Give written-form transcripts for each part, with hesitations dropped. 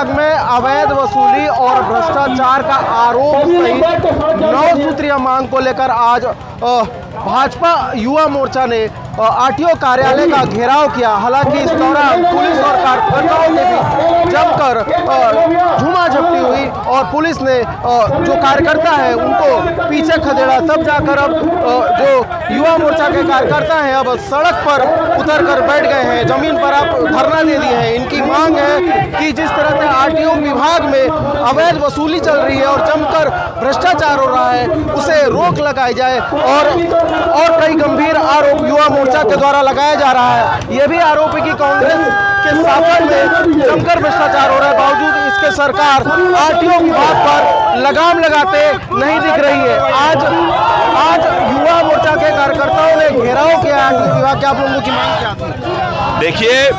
विभाग में अवैध वसूली और भ्रष्टाचार का आरोप सहित 9 सूत्रीय मांग को लेकर आज भाजपा युवा मोर्चा ने आरटीओ कार्यालय का घेराव किया। हालांकि इस दौरान पुलिस और कार्यकर्ताओं के बीच जमकर झूमाझपटी हुई और पुलिस ने जो कार्यकर्ता है उनको पीछे खदेड़ा। तब जाकर अब जो युवा मोर्चा के कार्यकर्ता हैं अब सड़क पर उतर कर बैठ गए हैं, जमीन पर आप धरना दे दिए हैं। इनकी मांग है कि जिस तरह से आरटीओ विभाग में अवैध वसूली चल रही है और जमकर भ्रष्टाचार हो रहा है उसे रोक लगाई जाए और कई गंभीर आरोप युवा मोर्चा के द्वारा लगाया जा रहा है। यह भी आरोप है कि कांग्रेस के शासन में जमकर भ्रष्टाचार हो रहा है, बावजूद इसके सरकार आरटीओ विभाग पर लगाम लगाते नहीं दिख रही है। आज युवा मोर्चा के कार्यकर्ताओं ने घेराव किया आरटीओ विभाग के। आप लोगों की मांग क्या थी? देखिए,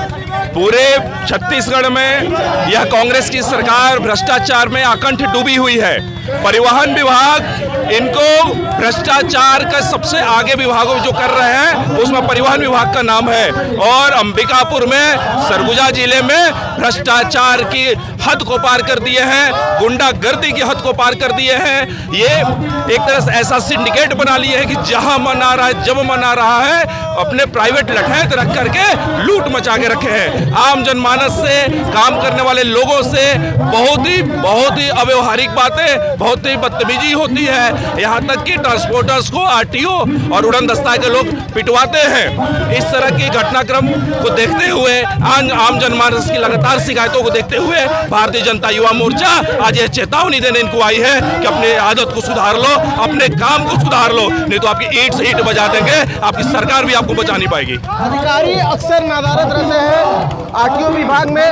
पूरे छत्तीसगढ़ में यह कांग्रेस की सरकार भ्रष्टाचार में आकंठ डूबी हुई है। परिवहन विभाग इनको भ्रष्टाचार का सबसे आगे विभागों जो कर रहे हैं उसमें परिवहन विभाग का नाम है। और अंबिकापुर में सरगुजा जिले में भ्रष्टाचार की हद को पार कर दिए हैं, गुंडागर्दी की हद को पार कर दिए हैं। ये एक तरह से ऐसा सिंडिकेट बना लिए है कि जहां मन आ रहा है, जब मन आ रहा है, अपने प्राइवेट लठैत रख करके लूट मचा के रखे हैं। आम जनमानस से, काम करने वाले लोगों से बहुत ही अव्यवहारिक बातें, बहुत ही बदतमीजी होती है। यहाँ तक कि ट्रांसपोर्टर्स को आरटीओ और उड़न दस्ता के लोग पिटवाते हैं। इस तरह की घटनाक्रम को देखते हुए, आम जनमानस की लगातार शिकायतों को देखते हुए भारतीय जनता युवा मोर्चा आज ये चेतावनी देने इनको आई है कि अपने आदत को सुधार लो, अपने काम को सुधार लो, नहीं तो आपकी ईंट से ईंट बजा देंगे, आपकी सरकार भी आपको बचा नहीं पाएगी। अधिकारी अक्सर नादारत रहते हैं आरटीओ विभाग में,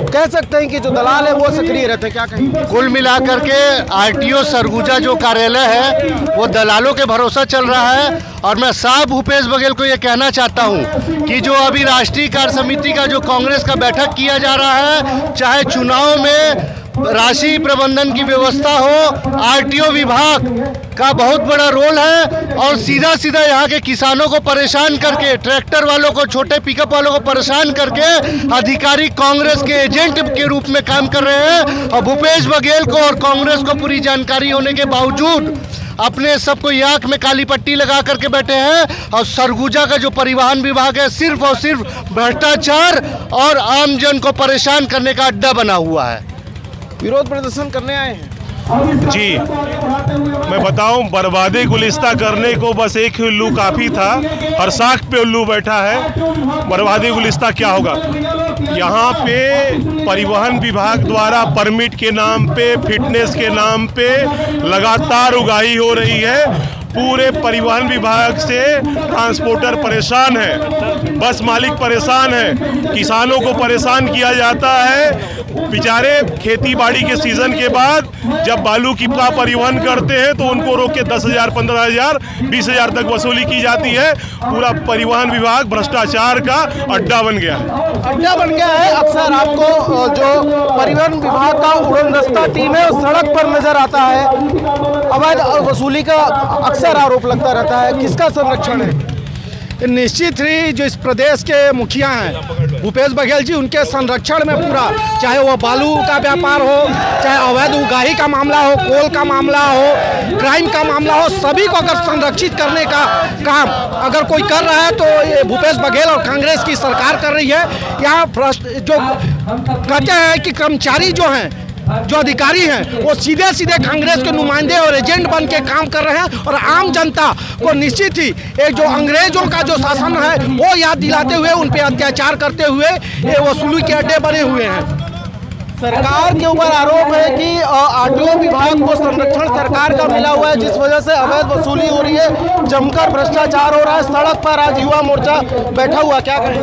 कह सकते हैं कि जो दलाल है वो सक्रिय रहते हैं, क्या कहें? कुल मिलाकर के आरटीओ सरगुजा जो कार्यालय है वो दलालों के भरोसा चल रहा है। और मैं साफ भूपेश बघेल को ये कहना चाहता हूँ कि जो अभी राष्ट्रीय कार्य समिति का जो कांग्रेस का बैठक किया जा रहा है, चाहे चुनाव में राशि प्रबंधन की व्यवस्था हो, आरटीओ विभाग का बहुत बड़ा रोल है। और सीधा सीधा यहाँ के किसानों को परेशान करके, ट्रैक्टर वालों को, छोटे पिकअप वालों को परेशान करके अधिकारी कांग्रेस के एजेंट के रूप में काम कर रहे हैं। और भूपेश बघेल को और कांग्रेस को पूरी जानकारी होने के बावजूद अपने सबको आंख में काली पट्टी लगा करके बैठे हैं। और सरगुजा का जो परिवहन विभाग है सिर्फ और सिर्फ भ्रष्टाचार और आम जन को परेशान करने का अड्डा बना हुआ है। विरोध प्रदर्शन करने आए हैं जी। मैं बताऊं, बर्बादी गुलिस्ता करने को बस एक ही उल्लू काफ़ी था, हर साख पे उल्लू बैठा है। बर्बादी गुलिस्ता क्या होगा? यहाँ पे परिवहन विभाग द्वारा परमिट के नाम पे, फिटनेस के नाम पे लगातार उगाही हो रही है। पूरे परिवहन विभाग से ट्रांसपोर्टर परेशान है, बस मालिक परेशान है, किसानों को परेशान किया जाता है। बेचारे खेती बाड़ी के सीजन के बाद जब बालू की परिवहन करते हैं तो उनको रोक के 10,000, 15,000, 20,000 तक वसूली की जाती है। पूरा परिवहन विभाग भ्रष्टाचार का अड्डा बन गया है। अक्सर आपको जो परिवहन विभाग का उड़न दस्ता टीम है सड़क पर नजर आता है, अवैध वसूली का अक्सर आरोप लगता रहता है। किसका संरक्षण है? निश्चित ही जो इस प्रदेश के मुखिया हैं भूपेश बघेल जी, उनके संरक्षण में पूरा, चाहे वो बालू का व्यापार हो, चाहे अवैध उगाही का मामला हो, कोल का मामला हो, क्राइम का मामला हो, सभी को अगर संरक्षित करने का काम अगर कोई कर रहा है तो ये भूपेश बघेल और कांग्रेस की सरकार कर रही है। यहाँ जो कहते हैं कि कर्मचारी जो हैं, जो अधिकारी हैं, वो सीधे सीधे कांग्रेस के नुमाइंदे और एजेंट बन के काम कर रहे हैं। और आम जनता को निश्चित ही एक जो अंग्रेजों का जो शासन है वो याद दिलाते हुए उन पे अत्याचार करते हुए ये वसूली के अड्डे बने हुए हैं। सरकार के ऊपर आरोप है कि आरटीओ विभाग को संरक्षण सरकार का मिला हुआ है, जिस वजह से अवैध वसूली हो रही है, जमकर भ्रष्टाचार हो रहा है। सड़क पर आज युवा मोर्चा बैठा हुआ, क्या कहें?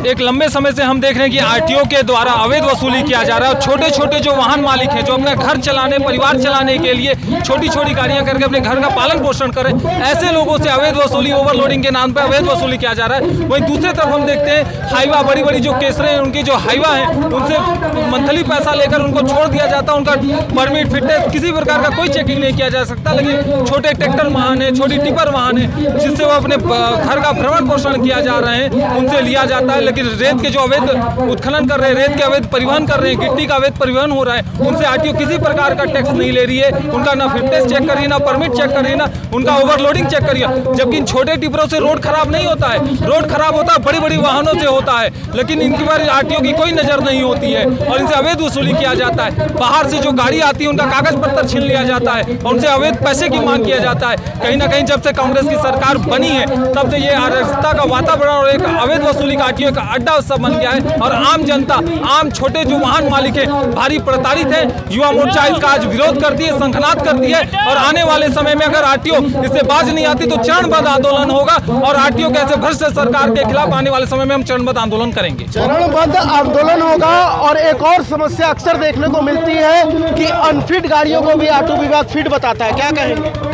एक लंबे समय से हम देख रहे हैं कि आरटीओ के द्वारा अवैध वसूली किया जा रहा है। और छोटे छोटे जो वाहन मालिक हैं, जो अपना घर चलाने, परिवार चलाने के लिए छोटी छोटी गाड़ियां करके अपने घर का पालन पोषण करें, ऐसे लोगों से अवैध वसूली, ओवरलोडिंग के नाम पर अवैध वसूली किया जा रहा है। वहीं दूसरी तरफ हम देखते हैं हाईवा, बड़ी बड़ी जो केसरें, उनकी जो हाईवा है, उनसे मंथली पैसा लेकर उनको छोड़ दिया जाता है। उनका परमिट, फिटनेस, किसी प्रकार का कोई चेकिंग नहीं किया जा सकता। लेकिन छोटे ट्रैक्टर वाहन है, छोटी टिपर वाहन है, जिससे वो अपने घर का भ्रमण पोषण किया जा रहे हैं, उनसे लिया जाता है। लेकिन रेत के जो अवैध उत्खनन कर रहे हैं, रेत के अवैध परिवहन कर रहे हैं, गिट्टी का अवैध परिवहन हो रहा है, उनसे आरटीओ किसी प्रकार का टैक्स नहीं ले रही है। उनका ना फिटनेस चेक कर रही है, ना परमिट चेक कर रही है, ना उनका ओवरलोडिंग चेक कर रही है। जबकि इन छोटे टिपरों से रोड खराब नहीं होता है, रोड खराब होता है बड़ी बड़ी वाहनों से होता है। लेकिन इनके बारे आरटीओ की कोई नजर नहीं होती है और इनसे अवैध वसूली किया जाता है। बाहर से जो गाड़ी आती है उनका कागज पत्र छीन लिया जाता है और उनसे अवैध पैसे की मांग किया जाता है। कहीं ना कहीं जब से कांग्रेस की सरकार बनी है तब से ये अराजकता का वातावरण और एक अवैध वसूली का आरटीओ का अड्डा सब बन गया है। और आम जनता, आम छोटे जो वाहन मालिक है भारी प्रताड़ित है। युवा मोर्चा इसका आज विरोध करती है, संघनाद करती है और आने वाले समय में अगर आरटीओ इससे बाज नहीं आती तो चरणबद्ध आंदोलन होगा और आरटीओ के ऐसे भ्रष्ट सरकार के खिलाफ आने वाले समय में हम चरणबद्ध आंदोलन करेंगे। चरणबद्ध आंदोलन होगा। और एक और समस्या अक्सर देखने को मिलती है कि अनफिट गाड़ियों को भी आरटीओ विभाग फिट बताता है, क्या कहेंगे?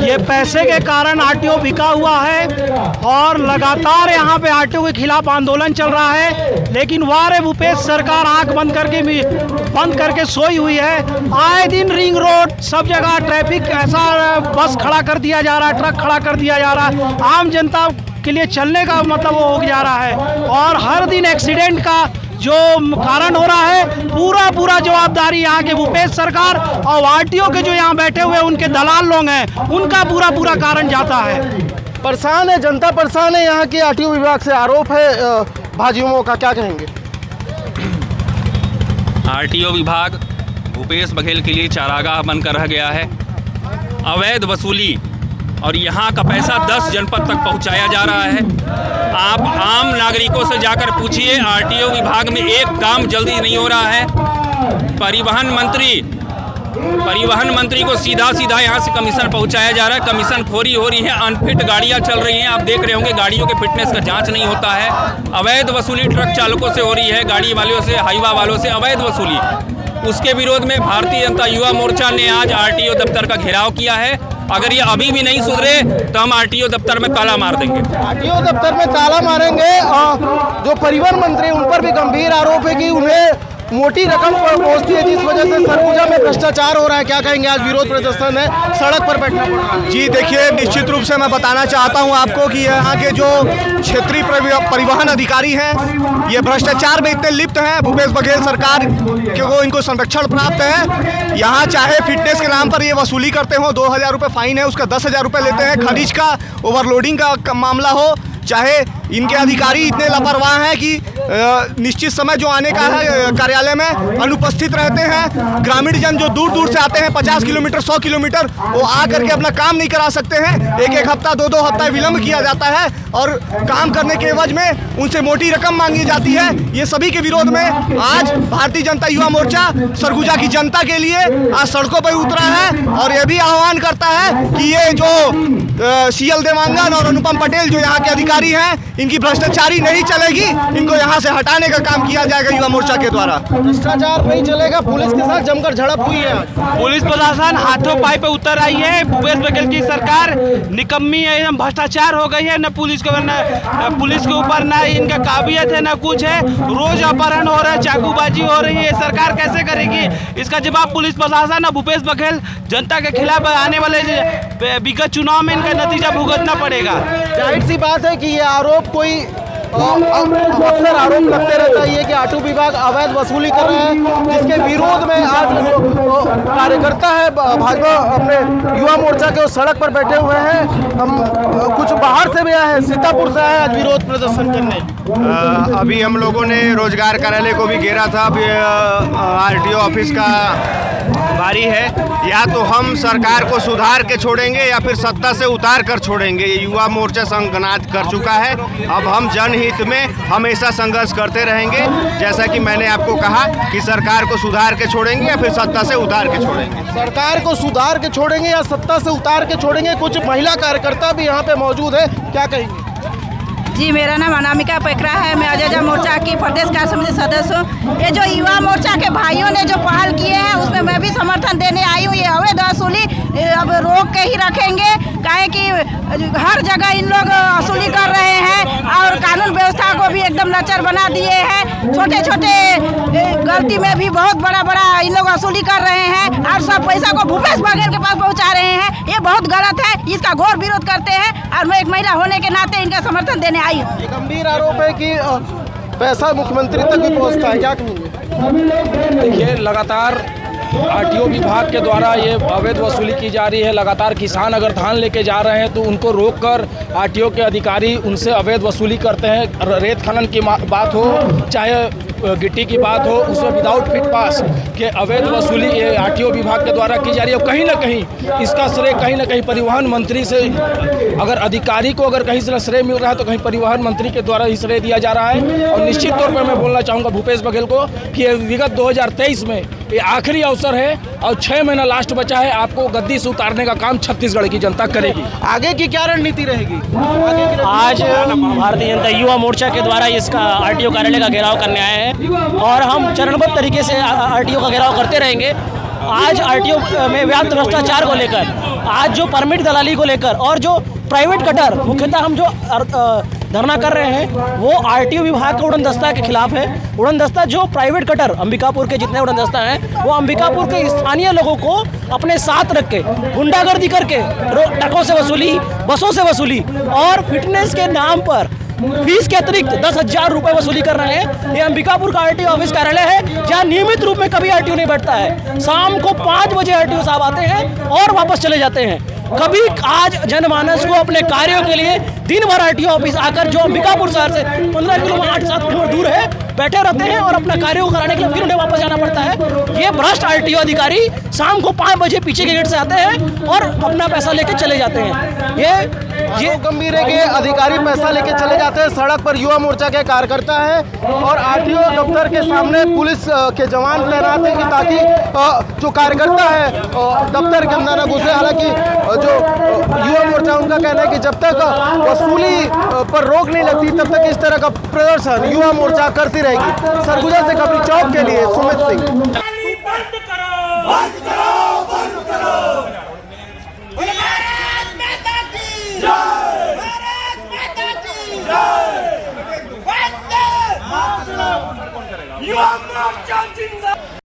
ये पैसे के कारण आरटीओ बिका हुआ है और लगातार यहाँ पे आरटीओ के खिलाफ आंदोलन चल रहा है। लेकिन वारे भूपेश सरकार आंख बंद करके सोई हुई है। आए दिन रिंग रोड सब जगह ट्रैफिक ऐसा बस खड़ा कर दिया जा रहा है, ट्रक खड़ा कर दिया जा रहा है, आम जनता के लिए चलने का मतलब वो हो जा रहा है। और हर दिन एक्सीडेंट का जो कारण हो रहा है पूरा जवाबदारी यहाँ के भूपेश सरकार और आरटीओ के जो यहाँ बैठे हुए उनके दलाल लोग हैं, उनका पूरा कारण जाता है। परेशान है जनता, परेशान है। यहाँ के आरटीओ विभाग से आरोप है भाजयुमों का, क्या कहेंगे? आरटीओ विभाग भूपेश बघेल के लिए चारागाह बनकर रह गया है। अवैध वसूली और यहाँ का पैसा 10 जनपद तक पहुँचाया जा रहा है। आप आम नागरिकों से जाकर पूछिए, आरटीओ विभाग में एक काम जल्दी नहीं हो रहा है। परिवहन मंत्री को सीधा यहाँ से कमीशन पहुँचाया जा रहा है, कमीशन खोरी हो रही है, अनफिट गाड़ियाँ चल रही हैं। आप देख रहे होंगे गाड़ियों के फिटनेस का जांच नहीं होता है। अवैध वसूली ट्रक चालकों से हो रही है, गाड़ी वालों से, हाईवा वालों से अवैध वसूली। उसके विरोध में भारतीय जनता युवा मोर्चा ने आज आरटीओ दफ्तर का घेराव किया है। अगर ये अभी भी नहीं सुधरे तो हम आरटीओ दफ्तर में ताला मार देंगे। आरटीओ दफ्तर में ताला मारेंगे। जो परिवहन मंत्री उन पर भी गंभीर आरोप है कि उन्हें मोटी रकम पहुंचती है, जिस वजह से सरगुजा में भ्रष्टाचार हो रहा है, क्या कहेंगे? आज विरोध प्रदर्शन है, सड़क पर बैठना पड़ रहा है। जी देखिए, निश्चित रूप से मैं बताना चाहता हूं आपको कि यहाँ के जो क्षेत्रीय परिवहन अधिकारी हैं ये भ्रष्टाचार में इतने लिप्त हैं। भूपेश बघेल सरकार को इनको संरक्षण प्राप्त है। यहाँ चाहे फिटनेस के नाम पर ये वसूली करते हो, 2000 रुपये फाइन है, उसका 10,000 रुपये लेते हैं। खनिज का ओवरलोडिंग का मामला हो, चाहे इनके अधिकारी इतने लापरवाह हैं कि निश्चित समय जो आने का है कार्यालय में अनुपस्थित रहते हैं। ग्रामीण जन जो दूर से आते हैं 50 किलोमीटर 100 किलोमीटर, वो आ करके अपना काम नहीं करा सकते हैं। एक हफ्ता 2 हफ्ता विलम्ब किया जाता है और काम करने के एवज में उनसे मोटी रकम मांगी जाती है। ये सभी के विरोध में आज भारतीय जनता युवा मोर्चा सरगुजा की जनता के लिए आज सड़कों पर उतरा है और ये भी आह्वान करता है कि ये जो सीएल देवांगन और अनुपम पटेल जो यहाँ के अधिकारी हैं, इनकी भ्रष्टाचारी नहीं चलेगी। इनको यहाँ से हटाने का काम किया जाएगा युवा मोर्चा के द्वारा। भ्रष्टाचार नहीं चलेगा। पुलिस के साथ जमकर झड़प हुई है। पुलिस प्रशासन हाथों पाई पे उतर आई है। भूपेश बघेल की सरकार निकम्मी है, एकदम भ्रष्टाचार हो गई है। न पुलिस के ऊपर न इनका काबिलियत है, न कुछ है। रोज अपहरण हो रहा है, चाकूबाजी हो रही है। सरकार कैसे करेगी? इसका जवाब पुलिस प्रशासन और भूपेश बघेल जनता के खिलाफ आने वाले विगत चुनाव में इनका नतीजा भुगतना पड़ेगा। जाहिर सी बात है कि ये आरोप कोई अक्सर आरोप लगते रहता है कि आरटीओ विभाग अवैध वसूली कर रहा है, जिसके विरोध में आज कार्यकर्ता है भाजपा अपने युवा मोर्चा के उस सड़क पर बैठे हुए हैं। हम कुछ बाहर से भी आए हैं, सीतापुर से आए आज विरोध प्रदर्शन करने। अभी हम लोगों ने रोजगार कार्यालय को भी घेरा था। अभी आरटीओ ऑफिस का बारी है। या तो हम सरकार को सुधार के छोड़ेंगे या फिर सत्ता से उतार कर छोड़ेंगे। युवा मोर्चा संघनाद कर चुका है। अब हम जनहित में हमेशा संघर्ष करते रहेंगे। जैसा कि मैंने आपको कहा कि सरकार को सुधार के छोड़ेंगे या फिर सत्ता से उतार के छोड़ेंगे। सरकार को सुधार के छोड़ेंगे या सत्ता से उतार के छोड़ेंगे। कुछ महिला कार्यकर्ता भी यहाँ पे मौजूद है, क्या कहेंगे? जी, मेरा नाम अनामिका पेकरा है। मैं अजय मोर्चा की प्रदेश कार्य समिति सदस्य हूँ। ये जो युवा मोर्चा के भाइयों ने जो पहल किए हैं उसमें मैं भी समर्थन देने आई हूँ। ये अवैध वसूली अब रोक के ही रखेंगे, काहे कि हर जगह इन लोग वसूली कर रहे हैं और कानून व्यवस्था को भी एकदम एकदम लचर बना दिए हैं। छोटे छोटे गलती में भी बहुत बड़ा बड़ा इन लोग वसूली कर रहे हैं और सब पैसा को भूपेश बघेल के पास पहुंचा रहे हैं। ये बहुत गलत है, इसका घोर विरोध करते हैं और मैं एक महिला होने के नाते इनका समर्थन देने आई हूँ। गंभीर आरोप है कि पैसा मुख्यमंत्री तक भी पहुंचता है, क्या कहेंगे? देखिए, लगातार आरटीओ विभाग के द्वारा ये अवैध वसूली की जा रही है। लगातार किसान अगर धान लेके जा रहे हैं तो उनको रोककर आरटीओ के अधिकारी उनसे अवैध वसूली करते हैं। रेत खनन की बात हो चाहे गिट्टी की बात हो, उसमें विदाउट फिट पास के अवैध वसूली ये आरटीओ विभाग के द्वारा की जा रही है। और कहीं ना कहीं इसका श्रेय कहीं ना कहीं परिवहन मंत्री से, अगर अधिकारी को अगर कहीं से श्रेय मिल रहा है तो कहीं परिवहन मंत्री के द्वारा ही श्रेय दिया जा रहा है। और निश्चित तौर पर मैं बोलना चाहूँगा भूपेश बघेल को कि विगत 2023 में ये आखिरी अवसर है और 6 महीना लास्ट बचा है। आपको गद्दी से उतारने का काम छत्तीसगढ़ की जनता करेगी। आगे की क्या रणनीति रहेगी? आज भारतीय जनता युवा मोर्चा के द्वारा इसका आरटीओ कार्यालय का घेराव करने आए हैं और हम चरणबद्ध तरीके से आरटीओ का घेराव करते रहेंगे। आज आरटीओ में व्याप्त भ्रष्टाचार को लेकर, आज जो परमिट दलाली को लेकर और जो प्राइवेट कटर मुख्यतः हम जो धरना कर रहे हैं वो आरटीओ विभाग के उड़न दस्ता के खिलाफ है। उड़न दस्ता जो प्राइवेट कटर अंबिकापुर के जितने उड़न दस्ता हैं वो अंबिकापुर के स्थानीय लोगों को अपने साथ रख के गुंडागर्दी करके ट्रकों से वसूली, बसों से वसूली और फिटनेस के नाम पर फीस के अतिरिक्त 10,000 रुपये वसूली कर रहे हैं। ये अंबिकापुर का आरटीओ ऑफिस कार्यालय है जहाँ नियमित रूप में कभी आरटीओ नहीं बैठता है। शाम को 5 बजे आरटीओ साहब आते हैं और वापस चले जाते हैं। कभी आज जनमानस को अपने कार्यों के लिए दिन भर आरटीओ ऑफिस आकर, जो अंबिकापुर शहर से 15 किलोमीटर 8-7 किलोमीटर दूर है, बैठे रहते हैं और अपना कार्यों को कराने के लिए फिर उन्हें वापस जाना पड़ता है। ये भ्रष्ट आरटीओ अधिकारी शाम को 5 बजे पीछे के गेट से आते हैं और अपना पैसा लेके चले जाते हैं। ये गंभीर है कि अधिकारी पैसा लेके चले जाते हैं। सड़क पर युवा मोर्चा के कार्यकर्ता है और आरटीओ दफ्तर के सामने पुलिस के जवान तैनात हैं कि ताकि जो कार्यकर्ता है दफ्तर के अंदर न घुसे। हालांकि जो युवा मोर्चा उनका कहना है कि जब तक वसूली पर रोक नहीं लगती तब तक इस तरह का प्रदर्शन युवा मोर्चा करती रहेगी। सरगुजा से खबरी चौक के लिए सुमित सिंह। युवा मोर्चा जिंदाबाद।